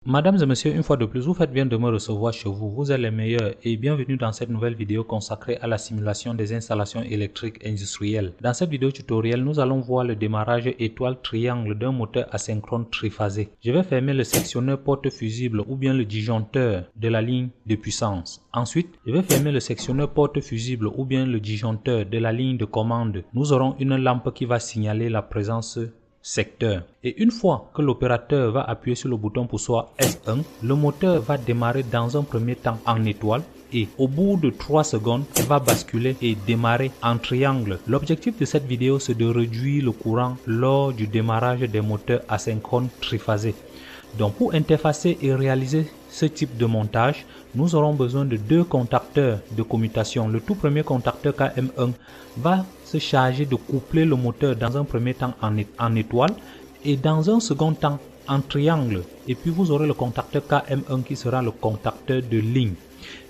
Mesdames et messieurs, une fois de plus, vous faites bien de me recevoir chez vous. Vous êtes les meilleurs et bienvenue dans cette nouvelle vidéo consacrée à la simulation des installations électriques industrielles. Dans cette vidéo tutoriel, nous allons voir le démarrage étoile-triangle d'un moteur asynchrone triphasé. Je vais fermer le sectionneur porte-fusible ou bien le disjoncteur de la ligne de puissance. Ensuite, je vais fermer le sectionneur porte-fusible ou bien le disjoncteur de la ligne de commande. Nous aurons une lampe qui va signaler la présence secteur. Et une fois que l'opérateur va appuyer sur le bouton poussoir S1, le moteur va démarrer dans un premier temps en étoile et au bout de 3 secondes, il va basculer et démarrer en triangle. L'objectif de cette vidéo, c'est de réduire le courant lors du démarrage des moteurs asynchrones triphasés. Donc pour interfacer et réaliser ce type de montage, nous aurons besoin de deux contacteurs de commutation. Le tout premier contacteur KM1 va se charger de coupler le moteur dans un premier temps en étoile et dans un second temps en triangle. Et puis vous aurez le contacteur KM1 qui sera le contacteur de ligne.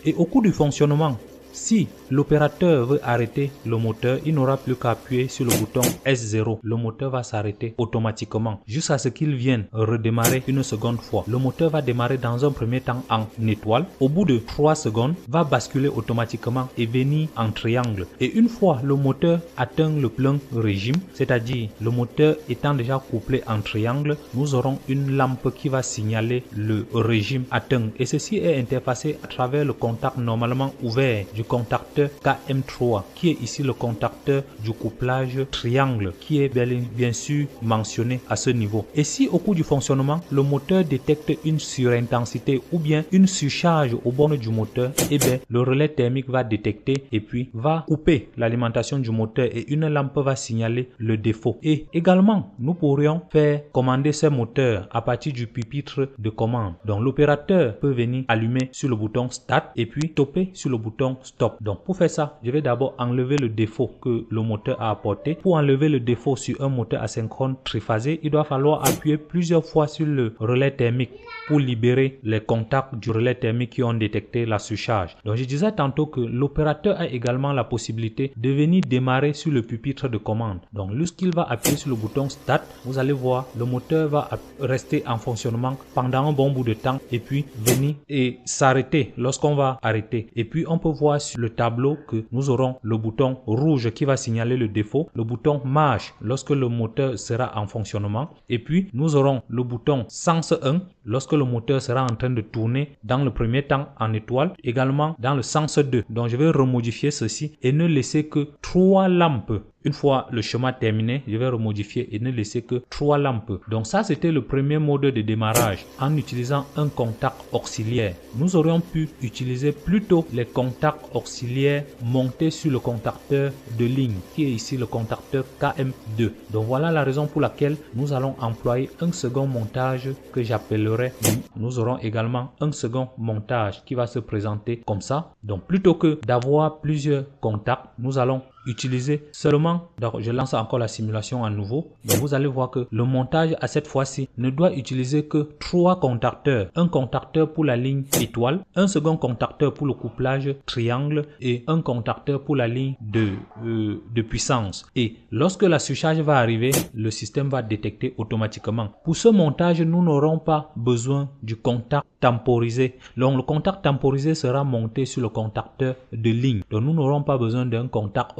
Et au cours du fonctionnement, si l'opérateur veut arrêter le moteur, il n'aura plus qu'à appuyer sur le bouton S0. Le moteur va s'arrêter automatiquement jusqu'à ce qu'il vienne redémarrer une seconde fois. Le moteur va démarrer dans un premier temps en étoile. Au bout de 3 secondes, va basculer automatiquement et venir en triangle. Et une fois le moteur atteint le plein régime, c'est-à-dire le moteur étant déjà couplé en triangle, nous aurons une lampe qui va signaler le régime atteint. Et ceci est interfacé à travers le contact normalement ouvert du contacteur KM3 qui est ici le contacteur du couplage triangle qui est bien sûr mentionné à ce niveau. Et si au cours du fonctionnement le moteur détecte une surintensité ou bien une surcharge aux bornes du moteur, et bien le relais thermique va détecter et puis va couper l'alimentation du moteur et une lampe va signaler le défaut. Et également nous pourrions faire commander ces moteurs à partir du pupitre de commande. Donc l'opérateur peut venir allumer sur le bouton start et puis stopper sur le bouton stop. Donc pour faire ça, je vais d'abord enlever le défaut que le moteur a apporté. Pour enlever le défaut sur un moteur asynchrone triphasé, il doit falloir appuyer plusieurs fois sur le relais thermique pour libérer les contacts du relais thermique qui ont détecté la surcharge. Donc je disais tantôt que l'opérateur a également la possibilité de venir démarrer sur le pupitre de commande. Donc lorsqu'il va appuyer sur le bouton start, vous allez voir le moteur va rester en fonctionnement pendant un bon bout de temps et puis venir et s'arrêter lorsqu'on va arrêter. Et puis on peut voir sur le tableau que nous aurons le bouton rouge qui va signaler le défaut, le bouton marche lorsque le moteur sera en fonctionnement et puis nous aurons le bouton sens 1 lorsque le moteur sera en train de tourner dans le premier temps en étoile, également dans le sens 2. Donc je vais remodifier ceci et ne laisser que 3 lampes. Une fois le schéma terminé, je vais remodifier et ne laisser que 3 lampes. Donc ça, c'était le premier mode de démarrage en utilisant un contact auxiliaire. Nous aurions pu utiliser plutôt les contacts auxiliaires montés sur le contacteur de ligne, qui est ici le contacteur KM2. Donc voilà la raison pour laquelle nous allons employer un second montage que j'appellerai. Nous aurons également un second montage qui va se présenter comme ça. Donc plutôt que d'avoir plusieurs contacts, nous allons utiliser seulement, donc je lance encore la simulation à nouveau. Donc vous allez voir que le montage à cette fois-ci ne doit utiliser que 3 contacteurs. Un contacteur pour la ligne étoile, un second contacteur pour le couplage triangle et un contacteur pour la ligne de puissance. Et lorsque la surcharge va arriver, le système va détecter automatiquement. Pour ce montage, nous n'aurons pas besoin du contact temporisé. Donc le contact temporisé sera monté sur le contacteur de ligne. Donc nous n'aurons pas besoin d'un contact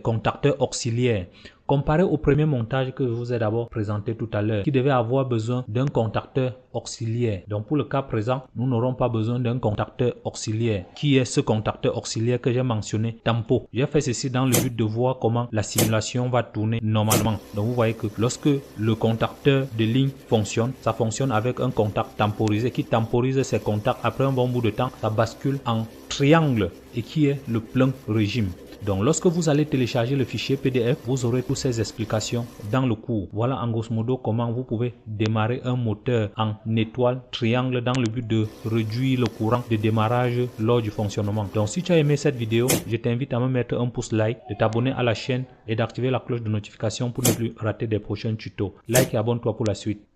contacteur auxiliaire. Comparé au premier montage que je vous ai d'abord présenté tout à l'heure, qui devait avoir besoin d'un contacteur auxiliaire. Donc pour le cas présent, nous n'aurons pas besoin d'un contacteur auxiliaire, qui est ce contacteur auxiliaire que j'ai mentionné, tempo. J'ai fait ceci dans le but de voir comment la simulation va tourner normalement. Donc vous voyez que lorsque le contacteur de ligne fonctionne, ça fonctionne avec un contact temporisé qui temporise ses contacts. Après un bon bout de temps, ça bascule en triangle et qui est le plein régime. Donc lorsque vous allez télécharger le fichier PDF, vous aurez toutes ces explications dans le cours. Voilà en grosso modo comment vous pouvez démarrer un moteur en étoile triangle dans le but de réduire le courant de démarrage lors du fonctionnement. Donc si tu as aimé cette vidéo, je t'invite à me mettre un pouce like, de t'abonner à la chaîne et d'activer la cloche de notification pour ne plus rater des prochains tutos. Like et abonne-toi pour la suite. Ciao.